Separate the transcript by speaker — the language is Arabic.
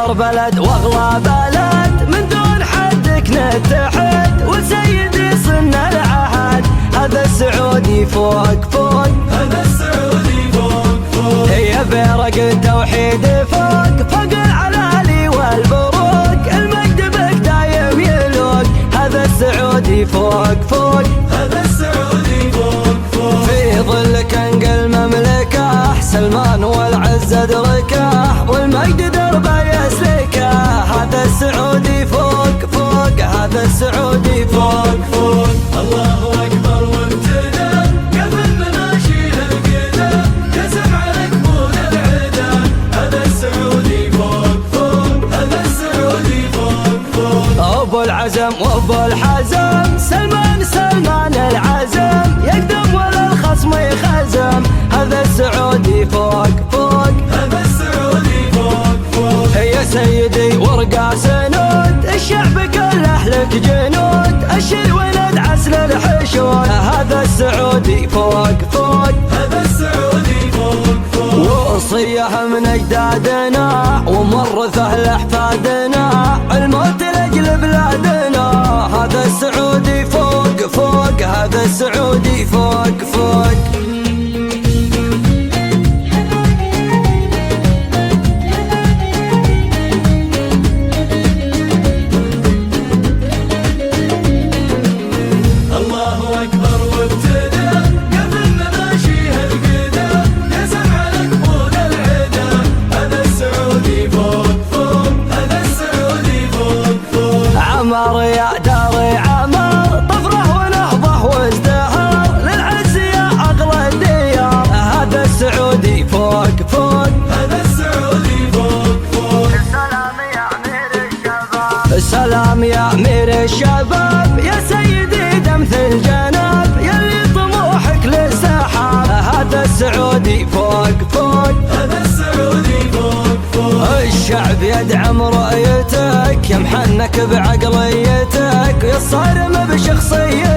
Speaker 1: أكبر بلد واغلى بلد، من دون حدك نتحد وسيدي صرنا العهد. هذا السعودي فوق فوق،
Speaker 2: هذا السعودي فوق فوق،
Speaker 1: هي بيرق التوحيد فوق فوق العلالي والبروق، المجد بك دايم يلوق. هذا السعودي فوق فوق،
Speaker 2: هذا السعودي فوق فوق،
Speaker 1: في ظلك انقل مملكه سلمان والعز ادركه والمجد دربه يسلكه. هذا السعودي فوق فوق، هذا السعودي فوق
Speaker 2: فوق. الله أكبر وابتدى قبل مناشير القدى، قسم على قبول العدا. هذا السعودي فوق فوق، هذا السعودي فوق فوق.
Speaker 1: أبو العزم وأبو الحزم سلمان سلمان العزم، يقدم ولا الخصم يخزم. هذا السعودي فوق فوق،
Speaker 2: هذا السعودي فوق فوق،
Speaker 1: يا سيدي ورقة سنود الشعب كله لك جنود، الشي ولد عسل الحشود. هذا السعودي فوق فوق،
Speaker 2: هذا السعودي فوق فوق،
Speaker 1: وصية من أجدادنا ومورثه لأحفادنا، الموت لأجل بلادنا. هذا السعودي فوق فوق، هذا السعودي فوق فوق.
Speaker 2: الله أكبر وابتدى قبل مناشيها القدى، قسم على قبول العدا. هذا السعودي فوق فوق، هذا السعودي فوق فوق.
Speaker 1: عمر يا داري عمر، طفره ونهضه وازدهار، للعز يا أغلى الديار. هذا السعودي فوق فوق،
Speaker 2: هذا السعودي فوق فوق.
Speaker 1: السلام يا أمير الشباب، السلام يا أمير الشباب، يا سيدي دمث الجناب، يلي طموحك للسحاب. هذا السعودي فوق فوق،
Speaker 2: هذا السعودي فوق فوق.
Speaker 1: الشعب يدعم رؤيتك، يمحنك بعقليتك، يصارم بشخصيتك.